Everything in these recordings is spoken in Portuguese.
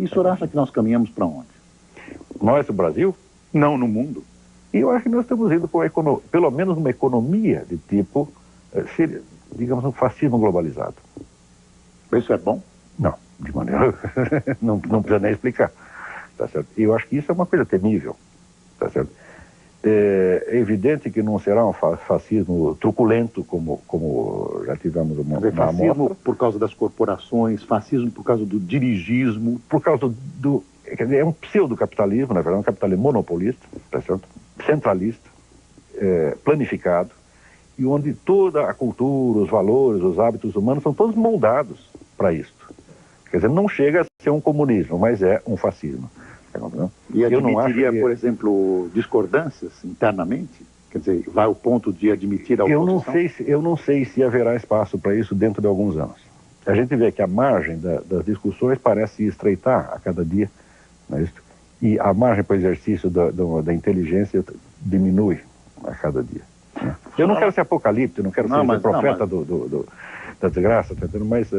E o senhor acha que nós caminhamos para onde? Nós, o Brasil? Não, no mundo. E eu acho que nós estamos indo para pelo menos uma economia de tipo, digamos, um fascismo globalizado. Isso é bom? Não, de maneira... não precisa nem explicar. Tá certo? E eu acho que isso é uma coisa temível. Tá certo? É evidente que não será um fascismo truculento como já tivemos uma fascismo por causa das corporações, fascismo por causa do dirigismo. Por causa do... Quer dizer, é um pseudo-capitalismo, na verdade, um capitalismo monopolista, tá certo? Centralista, planificado, e onde toda a cultura, os valores, os hábitos humanos são todos moldados para isto. Quer dizer, não chega a ser um comunismo, mas é um fascismo. E admitiria, por exemplo, discordâncias internamente? Quer dizer, vai ao ponto de admitir a oposição? Eu não sei se haverá espaço para isso dentro de alguns anos. A gente vê que a margem das discussões parece estreitar a cada dia, não é isso? E a margem para o exercício da inteligência diminui a cada dia. Né? Eu não quero ser apocalíptico, não quero ser profeta da desgraça, mas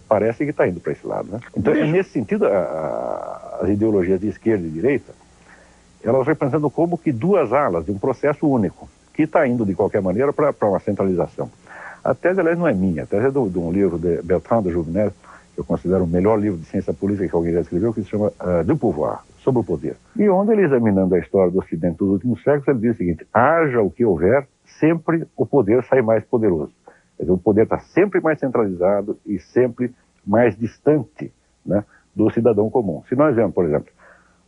parece que está indo para esse lado. Né? Então, nesse sentido, as ideologias de esquerda e direita, elas representam como que duas alas de um processo único, que está indo, de qualquer maneira, para uma centralização. A tese, aliás, não é minha, a tese é de um livro de Bertrand de Juvenel, que eu considero o melhor livro de ciência política que alguém já escreveu, que se chama Du Pouvoir, sobre o poder. E onde ele, examinando a história do Ocidente dos últimos séculos, ele diz o seguinte: haja o que houver, sempre o poder sai mais poderoso. Quer dizer, o poder está sempre mais centralizado e sempre mais distante, né, do cidadão comum. Se nós vemos, por exemplo,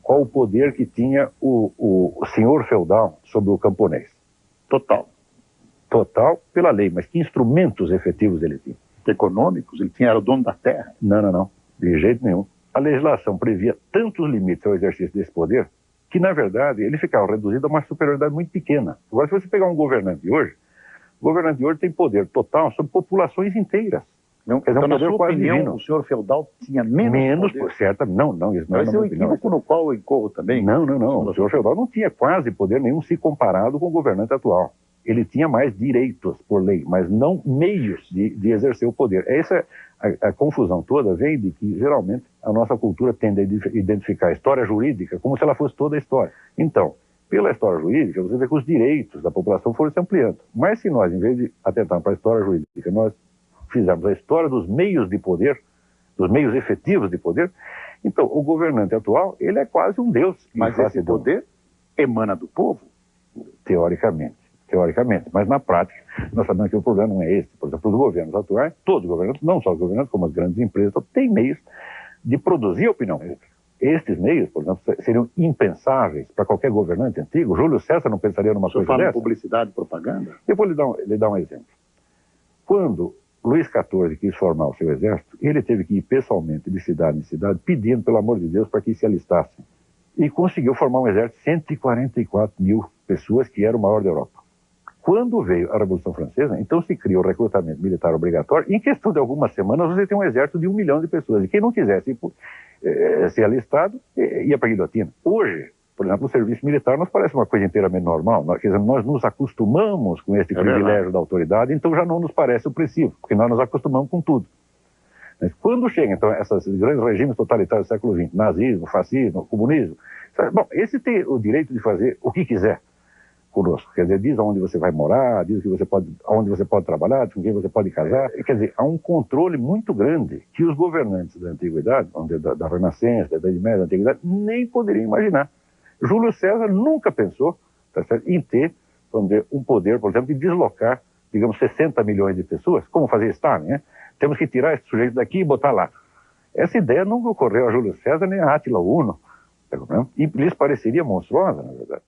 qual o poder que tinha o senhor feudal sobre o camponês? Total. Total pela lei, mas que instrumentos efetivos ele tinha? Econômicos? Ele era o dono da terra? Não, de jeito nenhum. A legislação previa tantos limites ao exercício desse poder que, na verdade, ele ficava reduzido a uma superioridade muito pequena. Agora, se você pegar um governante de hoje, o governante de hoje tem poder total sobre populações inteiras. Não, quer dizer, então, na sua opinião, divino. O senhor feudal tinha menos poder? Certo, não, isso não é um equívoco no qual eu incorro também? Não. O senhor feudal não tinha quase poder nenhum se comparado com o governante atual. Ele tinha mais direitos por lei, mas não meios de exercer o poder. Essa a confusão toda vem de que, geralmente, a nossa cultura tende a identificar a história jurídica como se ela fosse toda a história. Então, pela história jurídica, você vê que os direitos da população foram se ampliando. Mas se nós, em vez de atentarmos para a história jurídica, nós fizermos a história dos meios de poder, dos meios efetivos de poder, então o governante atual, ele é quase um deus. Mas esse poder emana do povo? Teoricamente. Mas na prática, nós sabemos que o problema não é esse. Por exemplo, os governos atuais, todos os governantes, não só os governantes, como as grandes empresas, têm meios de produzir opinião pública. Estes meios, por exemplo, seriam impensáveis para qualquer governante antigo. Júlio César não pensaria numa coisa dessa. Você fala em publicidade e propaganda? Eu vou lhe dar um exemplo. Quando Luís XIV quis formar o seu exército, ele teve que ir pessoalmente de cidade em cidade, pedindo, pelo amor de Deus, para que se alistassem. E conseguiu formar um exército de 144 mil pessoas, que era o maior da Europa. Quando veio a Revolução Francesa, então se criou o recrutamento militar obrigatório, e em questão de algumas semanas você tem um exército de 1 milhão de pessoas, e quem não quisesse ser alistado, ia para a guilhotina. Hoje, por exemplo, o serviço militar nos parece uma coisa inteiramente normal, quer dizer, nós nos acostumamos com esse privilégio da autoridade, então já não nos parece opressivo, porque nós nos acostumamos com tudo. Mas quando chega, então, esses grandes regimes totalitários do século XX, nazismo, fascismo, comunismo, bom, esse tem o direito de fazer o que quiser conosco, quer dizer, diz aonde você vai morar, diz aonde você pode trabalhar, com quem você pode casar, quer dizer, há um controle muito grande que os governantes da antiguidade, da Renascença, da Idade Média, da antiguidade, nem poderiam imaginar. Júlio César nunca pensou, tá certo, em ter, vamos dizer, um poder, por exemplo, de deslocar, digamos, 60 milhões de pessoas, como fazia Stalin, né? Temos que tirar esse sujeito daqui e botar lá. Essa ideia nunca ocorreu a Júlio César nem a Átila Uno, e lhes pareceria monstruosa, na verdade.